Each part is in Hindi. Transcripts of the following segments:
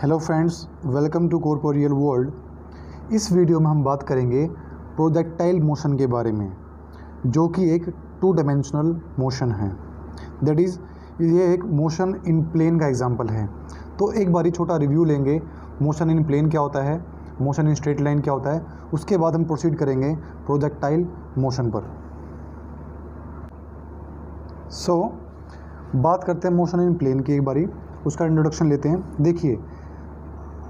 Hello friends, welcome to corporeal world. इस वीडियो में हम बात करेंगे प्रोजेक्टाइल मोशन के बारे में, जो कि एक 2 डायमेंशनल मोशन है। दैट इज़ ये एक मोशन इन प्लेन का एग्जांपल है। तो एक बारी छोटा रिव्यू लेंगे, मोशन इन प्लेन क्या होता है, मोशन इन स्ट्रेट लाइन क्या होता है, उसके बाद हम प्रोसीड करेंगे प्रोजेक्टाइल मोशन पर। बात करते हैं मोशन इन प्लेन की एक बारी, उसका इंट्रोडक्शन लेते हैं। देखिए,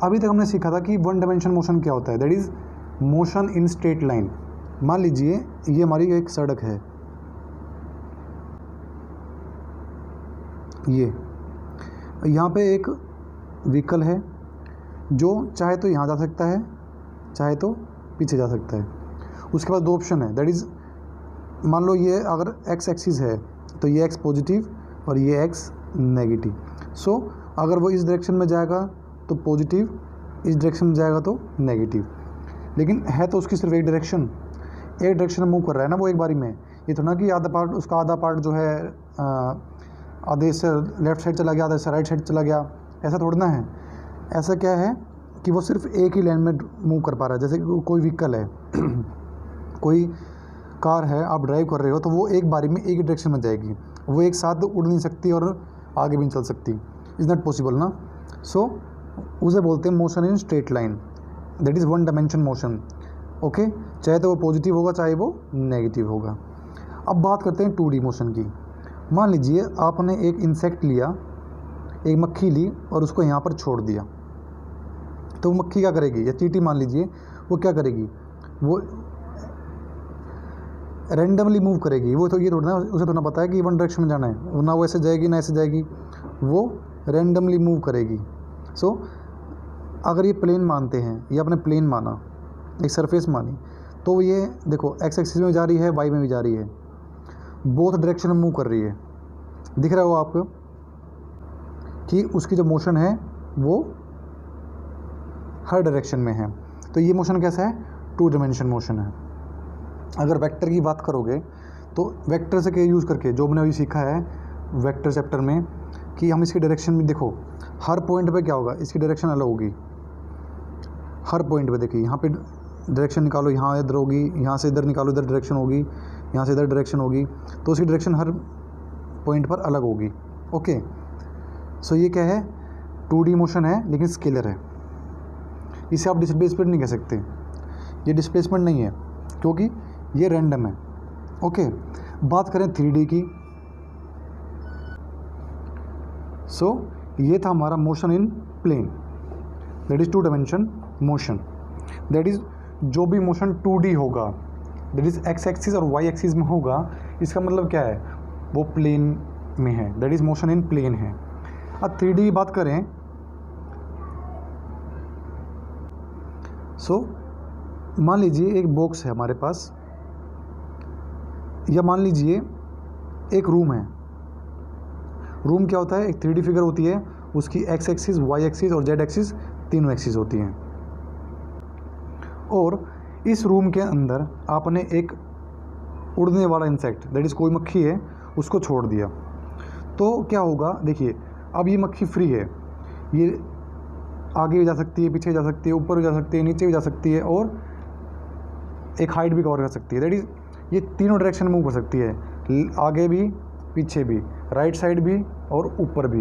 अभी तक हमने सीखा था कि 1 डायमेंशन मोशन क्या होता है, that is motion in straight line. मान लीजिए ये हमारी एक सड़क है, ये यहाँ पे एक व्हीकल है जो चाहे तो यहाँ जा सकता है, चाहे तो पीछे जा सकता है। उसके बाद 2 ऑप्शन है, दैट इज़ मान लो ये अगर एक्स एक्सिस है तो ये एक्स पॉजिटिव और ये एक्स नेगेटिव। अगर वो इस डायरेक्शन में जाएगा तो पॉजिटिव, इस डायरेक्शन में जाएगा तो नेगेटिव। लेकिन है तो उसकी सिर्फ एक डायरेक्शन में मूव कर रहा है ना वो एक बारी में। ये तो ना कि उसका आधा पार्ट जो है आधे से लेफ्ट साइड चला गया, आधे से राइट साइड चला गया, ऐसा थोड़ा ना है। ऐसा क्या है कि वो सिर्फ एक ही लाइन में मूव कर पा रहा है। जैसे कि कोई व्हीकल है कोई कार है, आप ड्राइव कर रहे हो तो वो एक बारी में एक ही डायरेक्शन में जाएगी, वो एक साथ उड़ नहीं सकती और आगे भी नहीं चल सकती। इज़ नॉट पॉसिबल ना। उसे बोलते हैं motion in straight line, that is 1 dimension motion. Okay, चाहे तो वो पॉजिटिव होगा चाहे वो नेगेटिव होगा। अब बात करते हैं 2D मोशन की। मान लीजिए आपने एक इंसेक्ट लिया, एक मक्खी ली और उसको यहाँ पर छोड़ दिया, तो वो मक्खी क्या करेगी, या चींटी मान लीजिए, वो क्या करेगी, वो रैंडमली मूव करेगी। वो तो ये थोड़ा ना, उसे तो ना पता है कि 1 डायरेक्शन में जाना है, ना वो ऐसे जाएगी ना ऐसे जाएगी, वो रैंडमली मूव करेगी। अगर ये प्लेन मानते हैं, ये आपने प्लेन माना, एक सरफेस मानी, तो ये देखो एक्स एक्सिस में जा रही है, वाई में भी जा रही है, बोथ डायरेक्शन में मूव कर रही है। दिख रहा हो आपको कि उसकी जो मोशन है वो हर डायरेक्शन में है। तो ये मोशन कैसा है, 2 डायमेंशन मोशन है। अगर वेक्टर की बात करोगे तो वेक्टर से क्या यूज़ करके, जो हमने अभी सीखा है वेक्टर चैप्टर में, कि हम इसकी डायरेक्शन भी देखो, हर पॉइंट पे क्या होगा, इसकी डायरेक्शन अलग होगी। हर पॉइंट पे देखिए, यहाँ पे डायरेक्शन निकालो, यहाँ इधर होगी, यहाँ से इधर निकालो, इधर डायरेक्शन होगी, यहाँ से इधर डायरेक्शन होगी, तो उसकी डायरेक्शन हर पॉइंट पर अलग होगी। ओके, ये क्या है, 2D मोशन है लेकिन स्केलर है। इसे आप डिस्प्लेसमेंट नहीं कह सकते, ये डिस्प्लेसमेंट नहीं है क्योंकि ये रैंडम है। ओके, बात करें 3D की। ये था हमारा motion in plane, that is 2 dimension motion. That is जो भी मोशन 2D होगा, दैट इज़ एक्स एक्सिस और वाई एक्सिस में होगा, इसका मतलब क्या है, वो प्लेन में है, that is motion in plane है। अब 3D की बात करें, मान लीजिए एक बॉक्स है हमारे पास, या मान लीजिए एक रूम है। रूम क्या होता है, एक 3D फिगर होती है, उसकी एक्स एक्सिस, वाई एक्सिस और जेड एक्सिस, तीनों एक्सिस होती हैं। और इस रूम के अंदर आपने एक उड़ने वाला इंसेक्ट, दैट इज़ कोई मक्खी है, उसको छोड़ दिया, तो क्या होगा, देखिए अब ये मक्खी फ्री है, ये आगे भी जा सकती है, पीछे जा सकती है, ऊपर भी जा सकती है, नीचे भी जा सकती है, और एक हाइट भी कवर कर सकती है। दैट इज़ ये तीनों डायरेक्शन में मूव कर सकती है, आगे भी, पीछे भी, राइट साइड भी और ऊपर भी।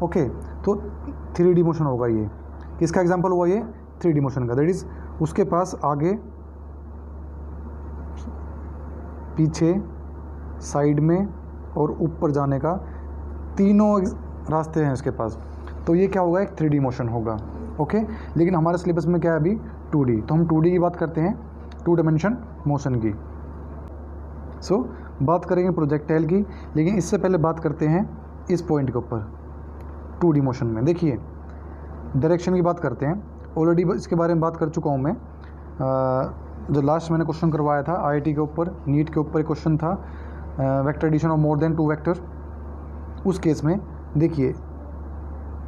ओके, तो 3D मोशन होगा ये। किसका एग्जांपल हुआ ये, 3D मोशन का। दैट इज़ उसके पास आगे, पीछे, साइड में और ऊपर जाने का तीनों रास्ते हैं उसके पास। तो ये क्या होगा, एक 3D मोशन होगा। ओके, लेकिन हमारे सिलेबस में क्या है अभी, 2D। तो हम 2D की बात करते हैं, 2 डायमेंशन मोशन की। बात करेंगे प्रोजेक्टाइल की, लेकिन इससे पहले बात करते हैं इस पॉइंट के ऊपर 2D मोशन में। देखिए, डायरेक्शन की बात करते हैं, ऑलरेडी इसके बारे में बात कर चुका हूँ मैं। जो लास्ट मैंने क्वेश्चन करवाया था IIT के ऊपर, नीट के ऊपर एक क्वेश्चन था, vector addition of more than 2 vector. उस केस में देखिए,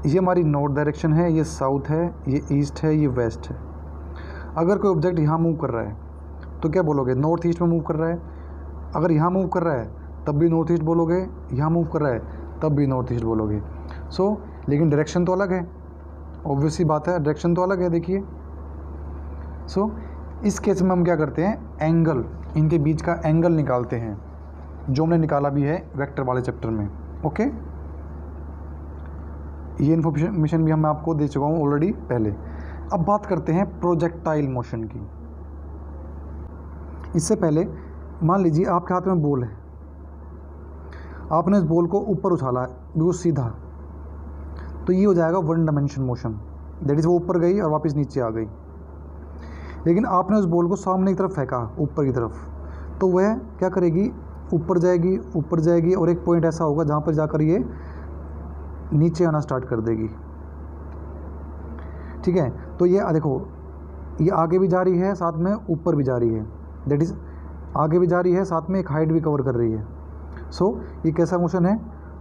ये हमारी नॉर्थ डायरेक्शन है, ये साउथ है, ये ईस्ट है, ये वेस्ट है। अगर कोई ऑब्जेक्ट यहाँ मूव कर रहा है तो क्या बोलोगे, नॉर्थ ईस्ट में मूव कर रहा है। अगर यहाँ मूव कर रहा है तब भी नॉर्थ ईस्ट बोलोगे, यहाँ मूव कर रहा है तब भी नॉर्थ ईस्ट बोलोगे। लेकिन डायरेक्शन तो अलग है। ऑब्वियसली बात है, डायरेक्शन तो अलग है। देखिए सो इस केस में हम क्या करते हैं, एंगल, इनके बीच का एंगल निकालते हैं, जो हमने निकाला भी है वेक्टर वाले चैप्टर में। ओके, ये इन्फॉर्मेशन भी मैं आपको दे चुका हूँ ऑलरेडी पहले। अब बात करते हैं प्रोजेक्टाइल मोशन की। इससे पहले मान लीजिए आपके हाथ में बॉल है, आपने इस बॉल को ऊपर उछाला है बिल्कुल सीधा, तो ये हो जाएगा one dimension motion, that is वो ऊपर गई और वापस नीचे आ गई। लेकिन आपने उस बॉल को सामने की तरफ फेंका, ऊपर की तरफ, तो वह क्या करेगी, ऊपर जाएगी, ऊपर जाएगी, और एक पॉइंट ऐसा होगा जहाँ पर जाकर ये नीचे आना स्टार्ट कर देगी। ठीक है, तो ये देखो, ये आगे भी जा रही है, साथ में ऊपर भी जा रही है, दैट इज़ आगे भी जा रही है, साथ में एक हाइट भी कवर कर रही है। सो ये कैसा मोशन है,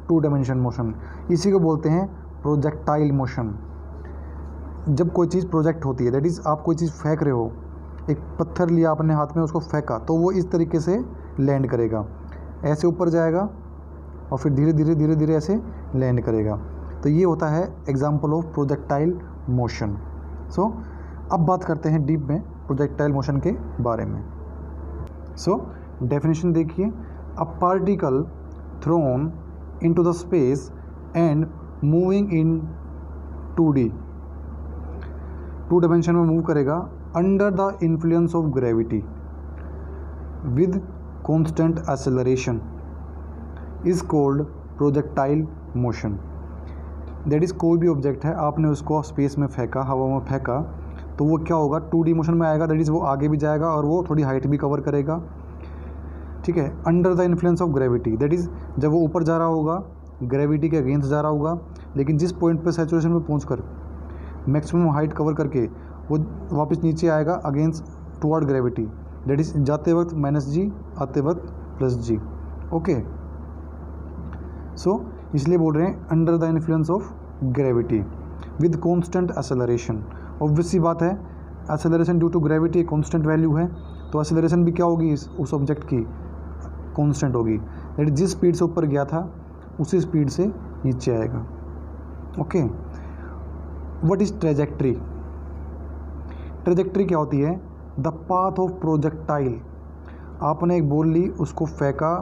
टू डायमेंशन मोशन। इसी को बोलते हैं प्रोजेक्टाइल मोशन। जब कोई चीज़ प्रोजेक्ट होती है, दैट इज़ आप कोई चीज़ फेंक रहे हो, एक पत्थर लिया अपने हाथ में, उसको फेंका, तो वो इस तरीके से लैंड करेगा, ऐसे ऊपर जाएगा और फिर धीरे धीरे धीरे धीरे ऐसे लैंड करेगा। तो ये होता है एग्जाम्पल ऑफ प्रोजेक्टाइल मोशन। सो अब बात करते हैं डीप में प्रोजेक्टाइल मोशन के बारे में। सो डेफिनेशन देखिए, a particle thrown into the space and moving in 2D, two dimension में मूव करेगा under the influence of gravity with constant acceleration is called projectile motion. That is कोई भी ऑब्जेक्ट है, आपने उसको स्पेस में फेंका, हवा में फेंका, तो वो क्या होगा, 2D मोशन में आएगा, दैट इज़ वो आगे भी जाएगा और वो थोड़ी हाइट भी कवर करेगा। ठीक है, under the influence of gravity, that is जब वो ऊपर जा रहा होगा, ग्रेविटी के अगेंस्ट जा रहा होगा, लेकिन जिस पॉइंट पर सैचुरेशन में पहुँचकर मैक्सिमम हाइट कवर करके वो वापस नीचे आएगा against toward gravity, that is जाते वक्त -g, आते वक्त +g। ओके, सो इसलिए बोल रहे हैं under the influence of gravity with constant acceleration. Obviously बात है, एक्सेलरेशन ड्यू टू ग्रेविटी एक कांस्टेंट वैल्यू है, तो एक्सेलरेशन भी क्या होगी, उस ऑब्जेक्ट की कांस्टेंट होगी, दैट जिस स्पीड से ऊपर गया था उसी स्पीड से नीचे आएगा। Okay, what is trajectory? Trajectory क्या होती है, द पाथ ऑफ प्रोजेक्टाइल। आपने एक बॉल ली, उसको फेंका,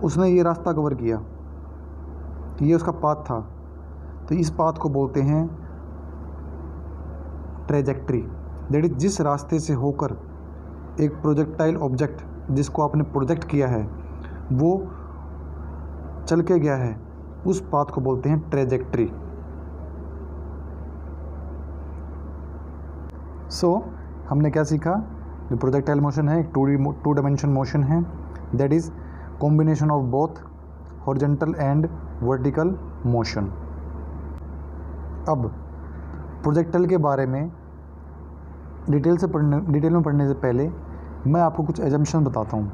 उसने ये रास्ता कवर किया, ये उसका पाथ था, तो इस पाथ को बोलते हैं ट्रेजेक्ट्री। दैट इज जिस रास्ते से होकर एक प्रोजेक्टाइल ऑब्जेक्ट जिसको आपने प्रोजेक्ट किया है वो चल के गया है, उस पाथ को बोलते हैं ट्रेजेक्ट्री। सो हमने क्या सीखा, जो प्रोजेक्टाइल मोशन है एक टू डायमेंशन मोशन है, that is combination of both horizontal and vertical motion. अब प्रोजेक्टाइल के बारे में डिटेल में पढ़ने से पहले मैं आपको कुछ एजम्पशन बताता हूँ,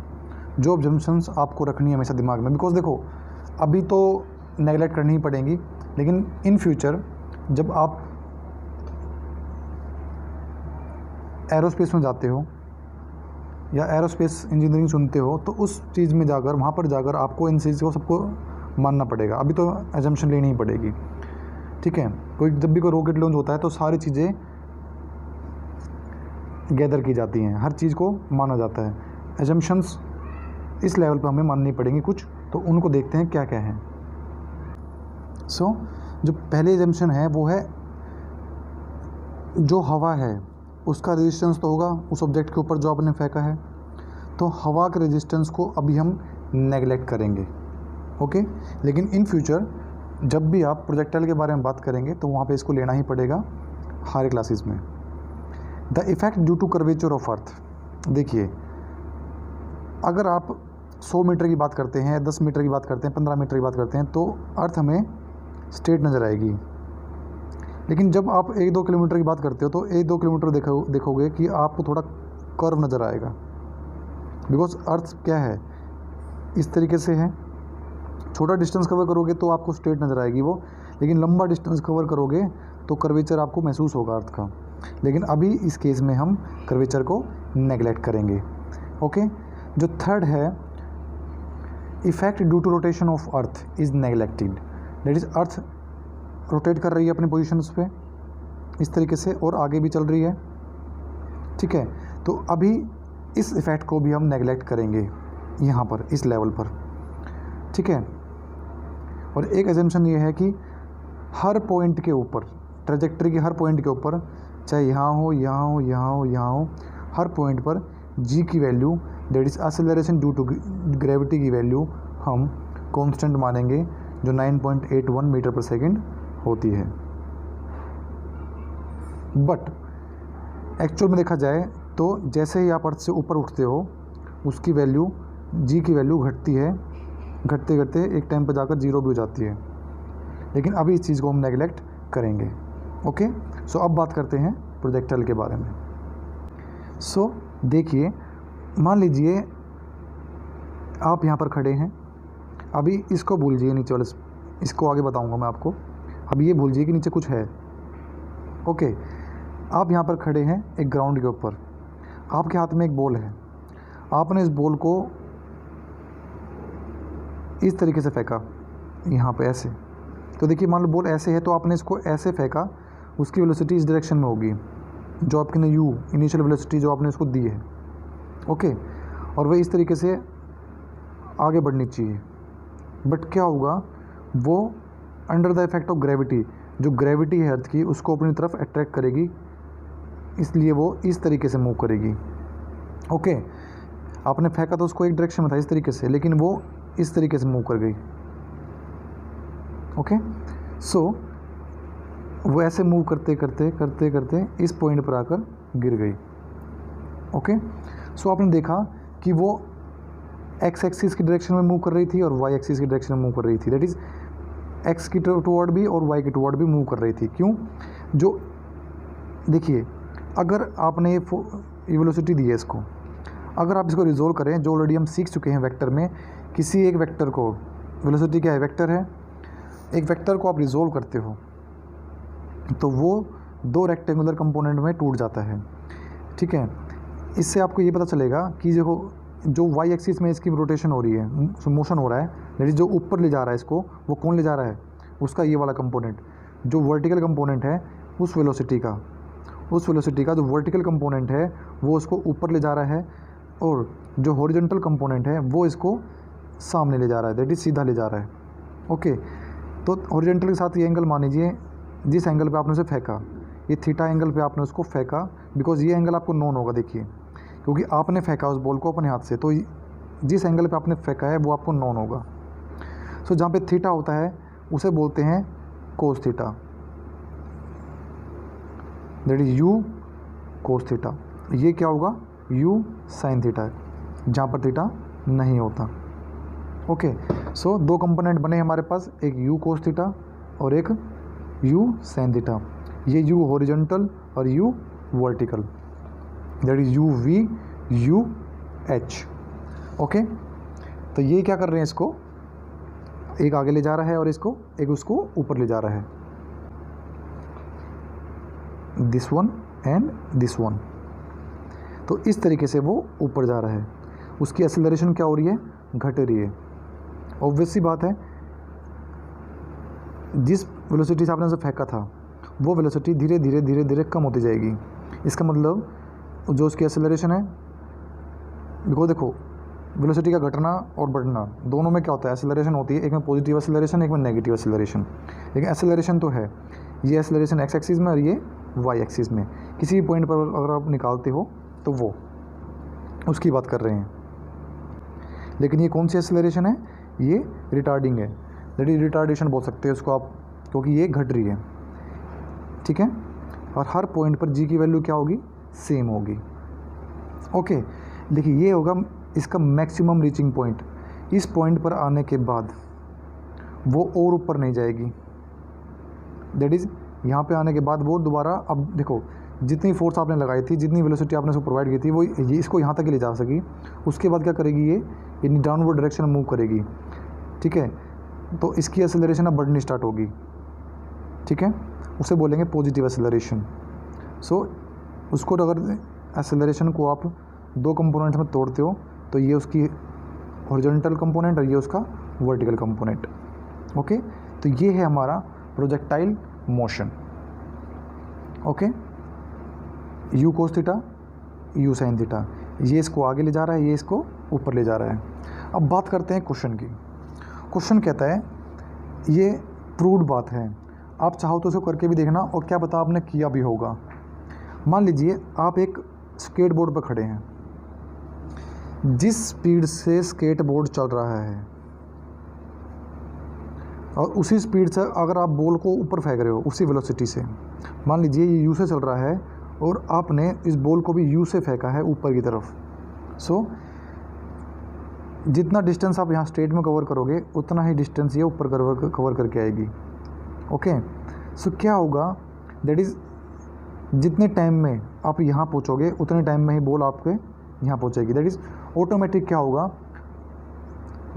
जो एजम्पशंस आपको रखनी है हमेशा दिमाग में। बिकॉज देखो, अभी तो नेगलेक्ट करनी ही पड़ेंगी, लेकिन इन फ्यूचर जब आप एरोस्पेस में जाते हो या एरोस्पेस इंजीनियरिंग सुनते हो, तो उस चीज़ में जाकर, वहाँ पर जाकर आपको इन चीज़ को सबको मानना पड़ेगा। अभी तो एजम्पशन लेनी ही पड़ेगी। ठीक है, जब भी कोई रॉकेट लॉन्च होता है तो सारी चीज़ें गैदर की जाती हैं, हर चीज़ को माना जाता है। एजम्पशंस इस लेवल पर हमें माननी पड़ेंगी कुछ, तो उनको देखते हैं क्या क्या है। सो जो पहले एजम्पशन है वो है, जो हवा है उसका रेजिस्टेंस तो होगा उस ऑब्जेक्ट के ऊपर जो आपने फेंका है, तो हवा के रेजिस्टेंस को अभी हम नेगलेक्ट करेंगे। ओके, लेकिन इन फ्यूचर जब भी आप प्रोजेक्टाइल के बारे में बात करेंगे तो वहाँ पे इसको लेना ही पड़ेगा हायर क्लासेस में। The effect due to curvature of earth. देखिए, अगर आप 100 मीटर की बात करते हैं, 10 मीटर की बात करते हैं, 15 मीटर की बात करते हैं, तो अर्थ हमें स्ट्रेट नज़र आएगी। लेकिन जब आप 1-2 किलोमीटर की बात करते हो तो 1-2 किलोमीटर देखोगे कि आपको थोड़ा कर्व नज़र आएगा, बिकॉज अर्थ क्या है, इस तरीके से है। छोटा डिस्टेंस कवर करोगे तो आपको स्ट्रेट नज़र आएगी वो, लेकिन लंबा डिस्टेंस कवर करोगे तो कर्वेचर आपको महसूस होगा अर्थ का। लेकिन अभी इस केस में हम कर्वेचर को नेगलेक्ट करेंगे। ओके, जो थर्ड है, effect due to rotation of earth is neglected. That is earth rotate कर रही है अपने पोजीशंस पे, इस तरीके से और आगे भी चल रही है, ठीक है। तो अभी इस इफ़ेक्ट को भी हम नेगलेक्ट करेंगे यहाँ पर, इस लेवल पर, ठीक है। और एक एजम्पशन ये है कि हर पॉइंट के ऊपर, ट्रेजेक्टरी के हर पॉइंट के ऊपर, चाहे यहाँ हो, यहाँ हो, यहाँ हो, यहाँ हो, हर पॉइंट पर जी की value, that is acceleration due to gravity की वैल्यू हम कांस्टेंट मानेंगे, जो 9.81 मीटर पर सेकेंड होती है। बट एक्चुअल में देखा जाए तो जैसे ही आप अर्थ से ऊपर उठते हो, उसकी वैल्यू, जी की वैल्यू घटती है, घटते घटते एक टाइम पर जाकर जीरो भी हो जाती है। लेकिन अभी इस चीज़ को हम नेगलेक्ट करेंगे। ओके, सो अब बात करते हैं प्रोजेक्टाइल के बारे में। सो देखिए, मान लीजिए आप यहाँ पर खड़े हैं, अभी इसको भूलिए, नीचे वाले इसको आगे बताऊँगा मैं आपको, अभी ये भूलिए कि नीचे कुछ है। ओके, आप यहाँ पर खड़े हैं एक ग्राउंड के ऊपर, आपके हाथ में एक बॉल है, आपने इस बॉल को इस तरीके से फेंका यहाँ पे ऐसे। तो देखिए, मान लो बॉल ऐसे है तो आपने इसको ऐसे फेंका, उसकी वेलोसिटी इस डायरेक्शन में होगी, जो आपके ने यू इनिशियल वेलोसिटी जो आपने उसको दी है। ओके, और वह इस तरीके से आगे बढ़नी चाहिए। बट क्या होगा, वो under the effect of gravity, जो ग्रेविटी है अर्थ की, उसको अपनी तरफ अट्रैक्ट करेगी, इसलिए वो इस तरीके से मूव करेगी। ओके, आपने फेंका तो उसको एक डायरेक्शन में था इस तरीके से, लेकिन वो इस तरीके से मूव कर गई। ओके, सो वो ऐसे मूव करते करते करते करते इस पॉइंट पर आकर गिर गई। ओके, सो आपने देखा कि वो एक्स एक्सिस की डायरेक्शन में मूव कर रही थी और वाई एक्सिस की डायरेक्शन में मूव कर रही थी, दैट इज़ एक्स की टुवर्ड भी और वाई की टुवर्ड भी मूव कर रही थी। क्यों? जो देखिए, अगर आपने ये वेलोसिटी दी है इसको, अगर आप इसको रिजोल्व करें, जो ऑलरेडी हम सीख चुके हैं वेक्टर में, किसी एक वेक्टर को, वेलोसिटी क्या है, वेक्टर है, एक वेक्टर को आप रिजोल्व करते हो तो वो दो रेक्टेंगुलर कंपोनेंट में टूट जाता है, ठीक है। इससे आपको ये पता चलेगा कि जो वाई एक्सिस में इसकी रोटेशन हो रही है, मोशन हो रहा है, दैट इज जो ऊपर ले जा रहा है इसको, वो कौन ले जा रहा है, उसका ये वाला कंपोनेंट। जो वर्टिकल कंपोनेंट है उस वेलोसिटी का जो वर्टिकल कंपोनेंट है वो उसको ऊपर ले जा रहा है, और जो हॉरिजॉन्टल कंपोनेंट है वो इसको सामने ले जा रहा है, दैट इज सीधा ले जा रहा है। ओके, तो हॉरिजॉन्टल के साथ ये एंगल मान लीजिए, जिस एंगल पे आपने उसे फेंका, ये थीटा एंगल पे आपने उसको फेंका, बिकॉज ये एंगल आपको नोन होगा, देखिए, क्योंकि आपने फेंका उस बॉल को अपने हाथ से, तो जिस एंगल पे आपने फेंका है वो आपको नोन होगा। सो जहाँ पे थीटा होता है उसे बोलते हैं cos theta, that is you cos theta. ये क्या होगा, यू साइन थीटा है, जहाँ पर थीटा नहीं होता। ओके, सो दो कंपोनेंट बने हमारे पास, एक यू कोस थीटा और एक यू साइन थीटा। ये यू हॉरिजॉन्टल और u vertical, that is u v u h. Okay, तो ये क्या कर रहे हैं, इसको एक आगे ले जा रहा है और इसको एक उसको ऊपर ले जा रहा है, this one and this one. तो इस तरीके से वो ऊपर जा रहा है, उसकी एक्सेलरेशन क्या हो रही है, घट रही है। ऑब्वियस सी बात है, जिस वेलोसिटी से आपने उसे फेंका था वो वेलोसिटी धीरे धीरे धीरे धीरे कम होती जाएगी। इसका मतलब जो उसकी एक्सेलरेशन है, देखो वेलोसिटी का घटना और बढ़ना दोनों में क्या होता है, एक्सेलरेशन होती है, एक में पॉजिटिव एक्सेलरेशन, एक में नेगेटिव एक्सेलरेशन। लेकिन एक्सेलरेशन तो है, ये एक्सेलरेशन एक्स एक्सिस में और ये वाई एक्सिस में, किसी भी पॉइंट पर अगर आप निकालते हो तो वो उसकी बात कर रहे हैं। लेकिन ये कौन सी एक्सेलरेशन है, ये रिटार्डिंग है, दैट इज रिटार्डेशन बोल सकते हैं उसको आप, क्योंकि ये घट रही है, ठीक है। और हर पॉइंट पर जी की वैल्यू क्या होगी, सेम होगी। ओके, देखिए ये होगा इसका मैक्सिमम रीचिंग पॉइंट। इस पॉइंट पर आने के बाद वो और ऊपर नहीं जाएगी, दैट इज़ यहाँ पे आने के बाद वो दोबारा, अब देखो जितनी फोर्स आपने लगाई थी, जितनी वेलोसिटी आपने उसको प्रोवाइड की थी, वो ये इसको यहाँ तक ही ले जा सकी। उसके बाद क्या करेगी, ये डाउनवर्ड डायरेक्शन में मूव करेगी, ठीक है। तो इसकी एक्सेलरेशन अब बढ़नी स्टार्ट होगी, ठीक है, उसे बोलेंगे पॉजिटिव एक्सेलरेशन। सो उसको अगर एक्सेलरेशन को आप दो कंपोनेंट्स में तोड़ते हो तो ये उसकी हॉरिजॉन्टल कंपोनेंट और ये उसका वर्टिकल कंपोनेंट। ओके, तो ये है हमारा projectile motion. Okay, you cos theta, you sine theta, ये इसको आगे ले जा रहा है, ये इसको ऊपर ले जा रहा है। अब बात करते हैं क्वेश्चन की। क्वेश्चन कहता है, ये प्रूव्ड बात है, आप चाहो तो इसको करके भी देखना और क्या पता आपने किया भी होगा। मान लीजिए आप एक स्केट बोर्ड पर खड़े हैं, जिस स्पीड से स्केट बोर्ड चल रहा है और उसी स्पीड से अगर आप बॉल को ऊपर फेंक रहे हो, उसी वेलोसिटी से, मान लीजिए ये यू से चल रहा है और आपने इस बॉल को भी यू से फेंका है ऊपर की तरफ। सो जितना डिस्टेंस आप यहाँ स्ट्रेट में कवर करोगे उतना ही डिस्टेंस ये ऊपर कवर करके आएगी। ओके, सो क्या होगा, दैट इज़ जितने टाइम में आप यहाँ पहुँचोगे उतने टाइम में ही बॉल आपके यहाँ पहुँचेगी। दैट इज़ ऑटोमेटिक क्या होगा,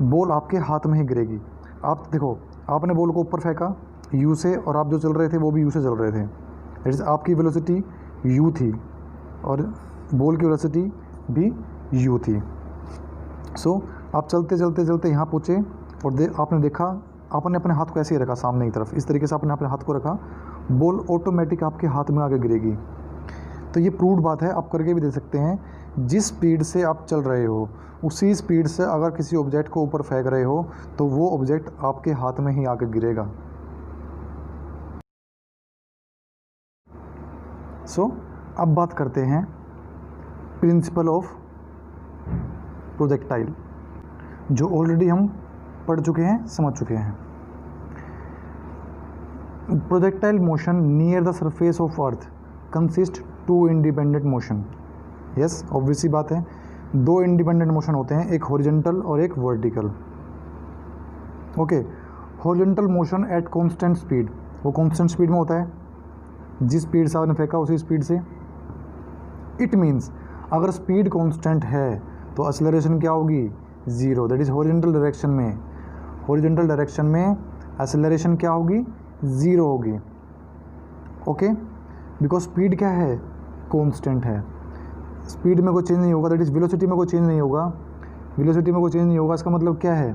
बॉल आपके हाथ में ही गिरेगी। आप देखो, आपने बॉल को ऊपर फेंका यू से और आप जो चल रहे थे वो भी यू से चल रहे थे। दैट इज़ आपकी वेलोसिटी यू थी और बॉल की वेलोसिटी भी यू थी। सो आप चलते चलते चलते यहाँ पहुँचे और आपने देखा, आपने अपने हाथ को ऐसे ही रखा सामने की तरफ, इस तरीके से आपने अपने हाथ को रखा, बॉल ऑटोमेटिक आपके हाथ में आके गिरेगी। तो ये प्रूव्ड बात है, आप करके भी दे सकते हैं। जिस स्पीड से आप चल रहे हो उसी स्पीड से अगर किसी ऑब्जेक्ट को ऊपर फेंक रहे हो तो वो ऑब्जेक्ट आपके हाथ में ही आके गिरेगा। सो अब बात करते हैं प्रिंसिपल ऑफ प्रोजेक्टाइल, जो ऑलरेडी हम पढ़ चुके हैं, समझ चुके हैं। Projectile motion near the surface of earth consist to independent motion. Yes, obviously बात है, दो इंडिपेंडेंट मोशन होते हैं, एक हॉरिजॉन्टल और एक vertical. Okay, horizontal motion at constant speed, वो कांस्टेंट स्पीड में होता है, जिस स्पीड से आपने फेंका उसी स्पीड से। इट मीन्स अगर स्पीड कांस्टेंट है तो एक्सेलरेशन क्या होगी, zero. That is horizontal direction में, हॉरिजॉन्टल डायरेक्शन में एक्सेलरेशन क्या होगी, ज़ीरो होगी। ओके, बिकॉज स्पीड क्या है, कांस्टेंट है, स्पीड में कोई चेंज नहीं होगा। दैट इज़ वेलोसिटी में कोई चेंज नहीं होगा, वेलोसिटी में कोई चेंज नहीं होगा। इसका मतलब क्या है,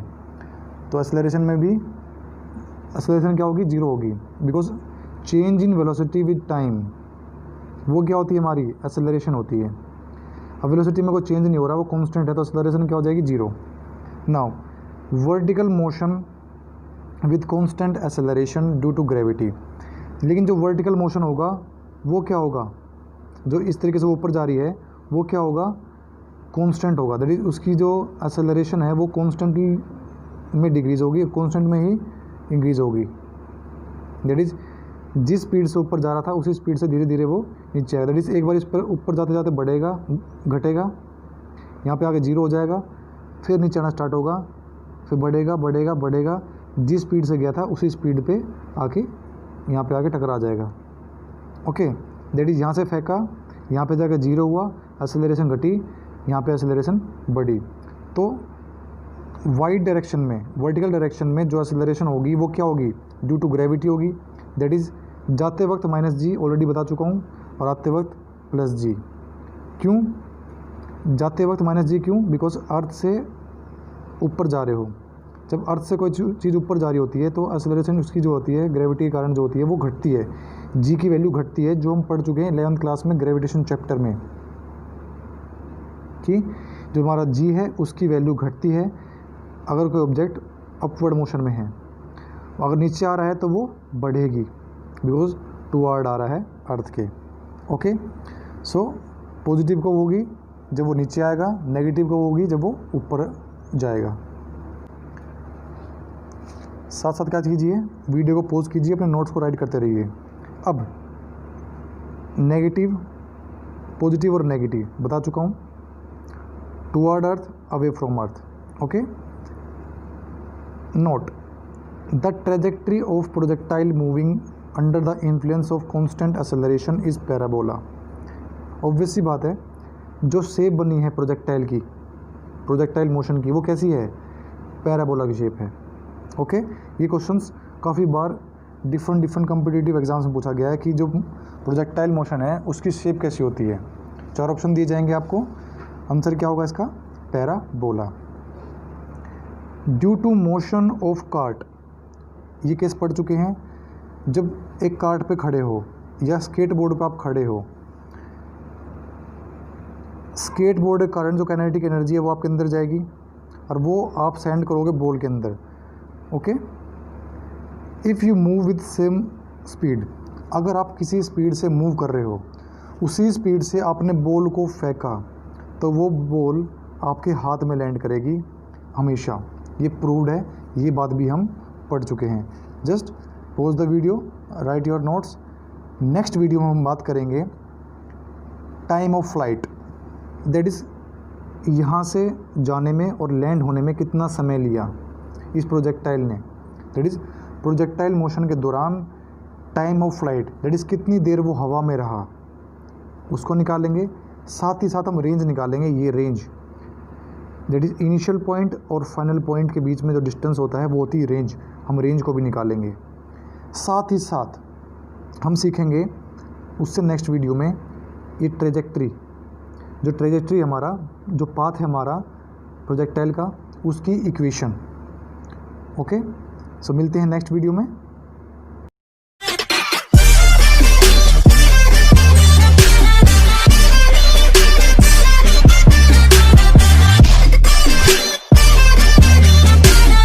तो एक्सेलरेशन में भी एक्सेलरेशन क्या होगी, ज़ीरो होगी। Because change in velocity with time, वो क्या होती है, हमारी एक्सेलरेशन होती है। अब वेलोसिटी में कोई चेंज नहीं हो रहा, वो कांस्टेंट है, तो एक्सेलरेशन क्या हो जाएगी, zero. Now vertical motion with constant acceleration due to gravity, लेकिन जो वर्टिकल मोशन होगा वो क्या होगा, जो इस तरीके से ऊपर जा रही है वो क्या होगा, कांस्टेंट होगा। दैट इज उसकी जो एक्सेलरेशन है वो कांस्टेंट में डिक्रीज होगी, कांस्टेंट में ही इंक्रीज होगी। दैट इज जिस स्पीड से ऊपर जा रहा था उसी स्पीड से धीरे धीरे वो नीचे आएगा। दैट इज एक बार इस पर ऊपर जाते जाते बढ़ेगा, घटेगा, यहाँ पे आके जीरो हो जाएगा, फिर नीचे आना स्टार्ट होगा, फिर बढ़ेगा बढ़ेगा बढ़ेगा, जिस स्पीड से गया था उसी स्पीड पे आके यहाँ पे आके टकरा जाएगा। ओके, दैट इज़ यहाँ से फेंका, यहाँ पे जाकर जीरो हुआ, एक्सेलरेशन घटी, यहाँ पे एक्सेलरेशन बढ़ी। तो वाइड डायरेक्शन में, वर्टिकल डायरेक्शन में जो एक्सेलरेशन होगी वो क्या होगी, ड्यू टू ग्रेविटी होगी। दैट इज़ जाते वक्त माइनस जी, ऑलरेडी बता चुका हूँ, और आते वक्त प्लस जी। क्यों जाते वक्त माइनस जी, क्यों, बिकॉज अर्थ से ऊपर जा रहे हो। जब अर्थ से कोई चीज़ ऊपर जा रही होती है तो एक्सेलरेशन उसकी जो होती है, ग्रेविटी के कारण जो होती है वो घटती है, जी की वैल्यू घटती है, जो हम पढ़ चुके हैं 11th क्लास में ग्रेविटेशन चैप्टर में, कि जो हमारा जी है उसकी वैल्यू घटती है अगर कोई ऑब्जेक्ट अपवर्ड मोशन में है, अगर नीचे आ रहा है तो वो बढ़ेगी, बिकॉज टुवर्ड आ रहा है अर्थ के। ओके, सो पॉजिटिव कब होगी, जब वो नीचे आएगा, नेगेटिव कब होगी, जब वो ऊपर जाएगा। साथ साथ क्या कीजिए, वीडियो को पॉज कीजिए, अपने नोट्स को राइट करते रहिए। अब नेगेटिव, पॉजिटिव और नेगेटिव बता चुका हूँ, toward earth, away from earth. Okay, note the trajectory of projectile moving under the influence of constant acceleration is parabola. Obvious सी बात है, जो शेप बनी है प्रोजेक्टाइल की, प्रोजेक्टाइल मोशन की, वो कैसी है, पैराबोला की शेप है। ओके, ये क्वेश्चंस काफ़ी बार डिफरेंट कॉम्पिटिटिव एग्जाम्स में पूछा गया है कि जो प्रोजेक्टाइल मोशन है उसकी शेप कैसी होती है। 4 ऑप्शन दिए जाएंगे आपको, आंसर क्या होगा इसका, parabola. Due to motion of cart, ये केस पढ़ चुके हैं, जब एक कार्ट पे खड़े हो या स्केट बोर्ड पर आप खड़े हो, स्केट बोर्ड के कारण जो काइनेटिक एनर्जी है वो आपके अंदर जाएगी और वो आप सेंड करोगे बॉल के अंदर। Okay, if you move with same speed, अगर आप किसी स्पीड से मूव कर रहे हो, उसी स्पीड से आपने बॉल को फेंका तो वो बॉल आपके हाथ में लैंड करेगी हमेशा। ये प्रूव्ड है, ये बात भी हम पढ़ चुके हैं। Just pause the video, right your notes. Next video में हम बात करेंगे time of flight, that is यहाँ से जाने में और लैंड होने में कितना समय लिया इस प्रोजेक्टाइल ने, दैट इज़ प्रोजेक्टाइल मोशन के दौरान time of flight, that is कितनी देर वो हवा में रहा, उसको निकालेंगे। साथ ही साथ हम रेंज निकालेंगे, ये range that is initial point और फाइनल पॉइंट के बीच में जो डिस्टेंस होता है वो होती है रेंज, हम रेंज को भी निकालेंगे। साथ ही साथ हम सीखेंगे उससे नेक्स्ट वीडियो में ये ट्रेजेक्ट्री, जो ट्रेजेक्ट्री हमारा, जो पाथ है हमारा प्रोजेक्टाइल का, उसकी इक्वेशन। ओके, सो मिलते हैं नेक्स्ट वीडियो में।